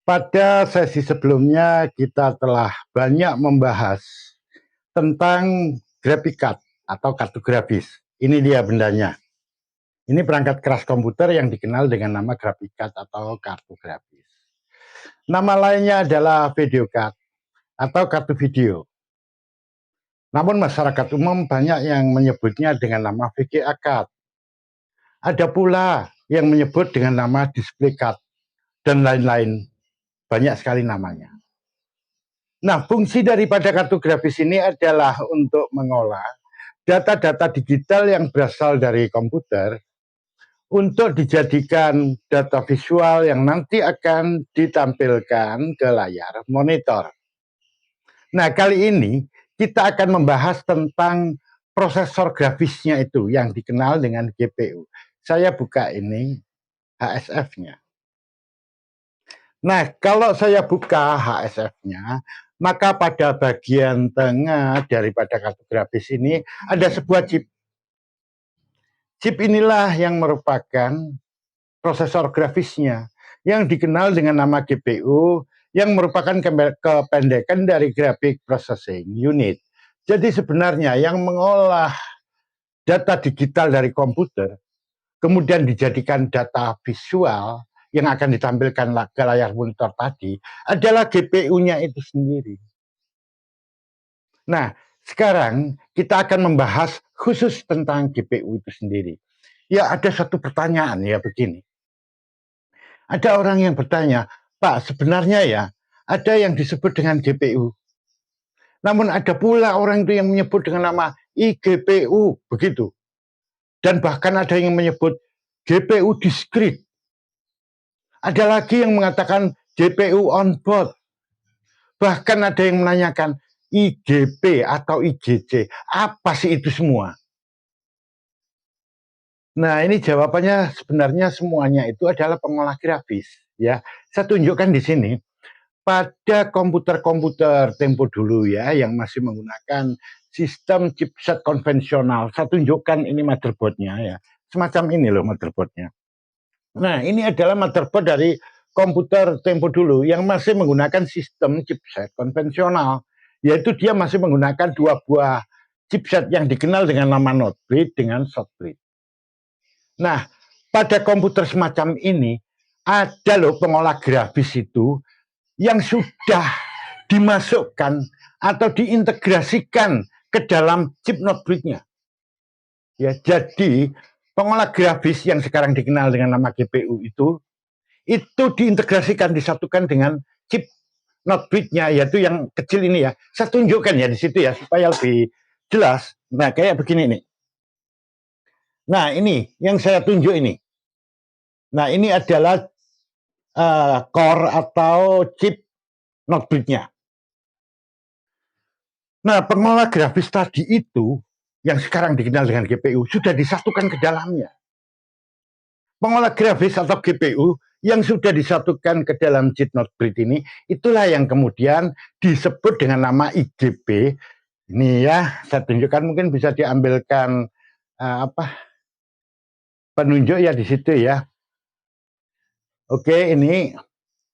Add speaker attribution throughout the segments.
Speaker 1: Pada sesi sebelumnya kita telah banyak membahas tentang graphic card atau kartu grafis. Ini dia bendanya. Ini perangkat keras komputer yang dikenal dengan nama graphic card atau kartu grafis. Nama lainnya adalah video card atau kartu video. Namun masyarakat umum banyak yang menyebutnya dengan nama VGA card. Ada pula yang menyebut dengan nama display card dan lain-lain. Banyak sekali namanya. Nah, fungsi daripada kartu grafis ini adalah untuk mengolah data-data digital yang berasal dari komputer untuk dijadikan data visual yang nanti akan ditampilkan ke layar monitor. Nah, kali ini kita akan membahas tentang prosesor grafisnya itu yang dikenal dengan GPU. Saya buka ini HSF-nya. Nah, kalau saya buka HSF-nya, maka pada bagian tengah daripada kartu grafis ini ada sebuah chip. Chip inilah yang merupakan prosesor grafisnya yang dikenal dengan nama GPU yang merupakan kependekan dari Graphic Processing Unit. Jadi sebenarnya yang mengolah data digital dari komputer kemudian dijadikan data visual yang akan ditampilkan ke layar monitor tadi adalah GPU-nya itu sendiri. Nah, sekarang kita akan membahas khusus tentang GPU itu sendiri. Ya, ada satu pertanyaan ya begini. Ada orang yang bertanya, Pak, sebenarnya ya ada yang disebut dengan GPU. Namun ada pula orang itu yang menyebut dengan nama iGPU, begitu. Dan bahkan ada yang menyebut GPU discrete. Ada lagi yang mengatakan GPU on board. Bahkan ada yang menanyakan IGP atau IGC. Apa sih itu semua? Nah, ini jawabannya sebenarnya semuanya itu adalah pengolah grafis. Ya, saya tunjukkan di sini. Pada komputer-komputer tempo dulu ya, yang masih menggunakan sistem chipset konvensional. Saya tunjukkan ini motherboardnya ya. Semacam ini loh motherboardnya. Nah, ini adalah motherboard dari komputer tempo dulu yang masih menggunakan sistem chipset konvensional. Yaitu dia masih menggunakan dua buah chipset yang dikenal dengan nama not bridge dengan short bridge. Nah, pada komputer semacam ini ada loh pengolah grafis itu yang sudah dimasukkan atau diintegrasikan ke dalam chip not bridge-nya. Ya, jadi pengolah grafis yang sekarang dikenal dengan nama GPU itu diintegrasikan, disatukan dengan chip not bridge-nya, yaitu yang kecil ini ya. Saya tunjukkan ya di situ ya supaya lebih jelas. Nah, kayak begini nih. Nah, ini yang saya tunjuk ini. Nah, ini adalah core atau chip not bridge-nya. Nah, pengolah grafis tadi itu yang sekarang dikenal dengan GPU sudah disatukan ke dalamnya. Pengolah grafis atau GPU yang sudah disatukan ke dalam chip not bridge ini, itulah yang kemudian disebut dengan nama IGP. Ini ya, saya tunjukkan, mungkin bisa diambilkan penunjuk ya di situ ya. Oke,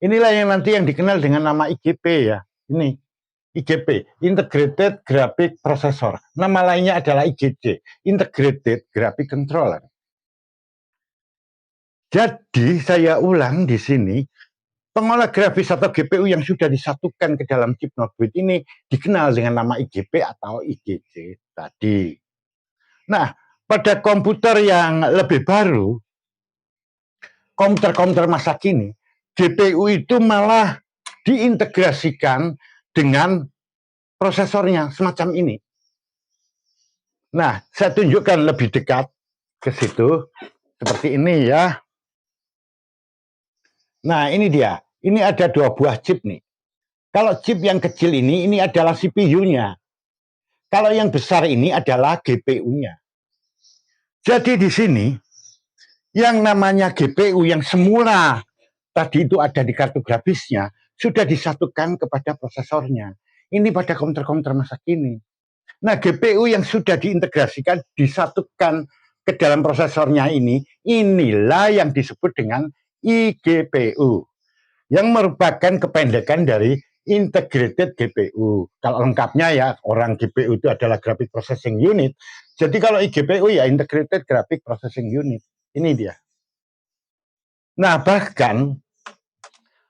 Speaker 1: inilah yang nanti yang dikenal dengan nama IGP ya. Ini IGP, Integrated Graphic Processor. Nama lainnya adalah IGC, Integrated Graphic Controller. Jadi saya ulang di sini, pengolah grafis atau GPU yang sudah disatukan ke dalam chip not bridge ini dikenal dengan nama IGP atau IGC tadi. Nah, pada komputer yang lebih baru, komputer-komputer masa kini, GPU itu malah diintegrasikan dengan prosesornya semacam ini. Nah, saya tunjukkan lebih dekat ke situ seperti ini ya. Nah, ini dia. Ini ada dua buah chip nih. Kalau chip yang kecil ini adalah CPU-nya. Kalau yang besar ini adalah GPU-nya. Jadi di sini yang namanya GPU yang semula tadi itu ada di kartu grafisnya sudah disatukan kepada prosesornya. Ini pada komputer-komputer masa kini. Nah, GPU yang sudah diintegrasikan, disatukan ke dalam prosesornya ini, inilah yang disebut dengan iGPU. yang merupakan kependekan dari Integrated GPU. Kalau lengkapnya ya, orang GPU itu adalah Graphic Processing Unit. Jadi kalau IGPU ya Integrated Graphic Processing Unit. Ini dia. Nah, bahkan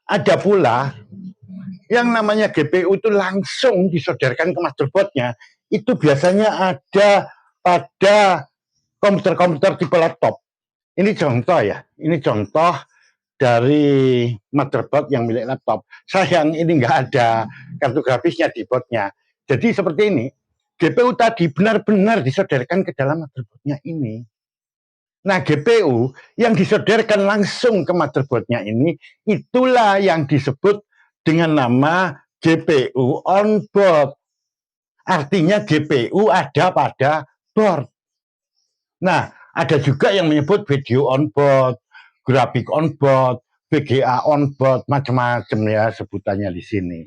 Speaker 1: ada pula yang namanya GPU itu langsung disodorkan ke motherboardnya. Itu biasanya ada pada komputer-komputer tipe laptop. Ini contoh ya, ini contoh dari motherboard yang milik laptop. Sayang ini nggak ada kartu grafisnya di boardnya. Jadi seperti ini, GPU tadi benar-benar disodorkan ke dalam motherboardnya ini. Nah, GPU yang disodorkan langsung ke motherboardnya ini, itulah yang disebut dengan nama GPU on board. Artinya GPU ada pada board. Nah, ada juga yang menyebut video on board, grafik on board, VGA on board, macam-macam ya sebutannya di sini.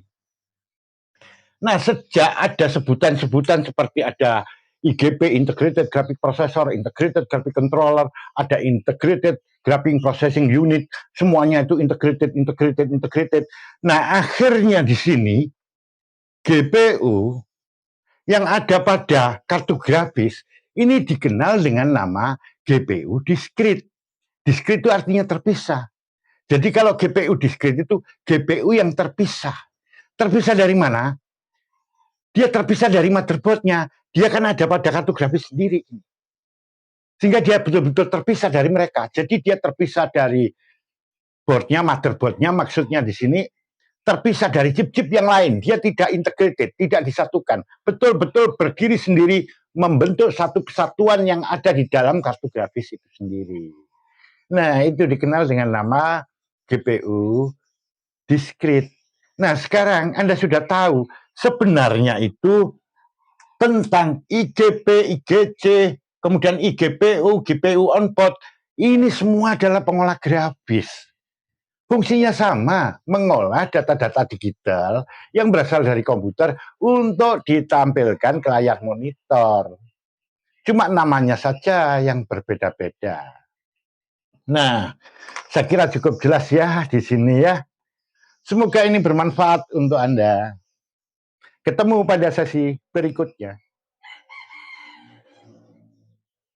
Speaker 1: Nah, sejak ada sebutan-sebutan seperti ada IGP, Integrated Graphic Processor, Integrated Graphic Controller, ada Integrated Graphic Processing Unit, semuanya itu integrated, integrated, integrated. Nah, akhirnya di sini GPU yang ada pada kartu grafis ini dikenal dengan nama GPU discrete. Discrete itu artinya terpisah. Jadi kalau GPU discrete itu GPU yang terpisah. Terpisah dari mana? Dia terpisah dari motherboardnya. Dia kan ada pada kartu grafis sendiri. Sehingga dia betul-betul terpisah dari mereka. Jadi dia terpisah dari boardnya, motherboardnya, maksudnya di sini terpisah dari chip-chip yang lain. Dia tidak integrated, tidak disatukan. Betul-betul berdiri sendiri, membentuk satu kesatuan yang ada di dalam kartu grafis itu sendiri. Nah, itu dikenal dengan nama GPU discrete. Nah, sekarang Anda sudah tahu sebenarnya itu tentang IGP, IGC, kemudian IGPU, GPU on board. Ini semua adalah pengolah grafis. Fungsinya sama, mengolah data-data digital yang berasal dari komputer untuk ditampilkan ke layar monitor. Cuma namanya saja yang berbeda-beda. Nah, saya kira cukup jelas ya di sini ya. Semoga ini bermanfaat untuk Anda. Ketemu pada sesi berikutnya.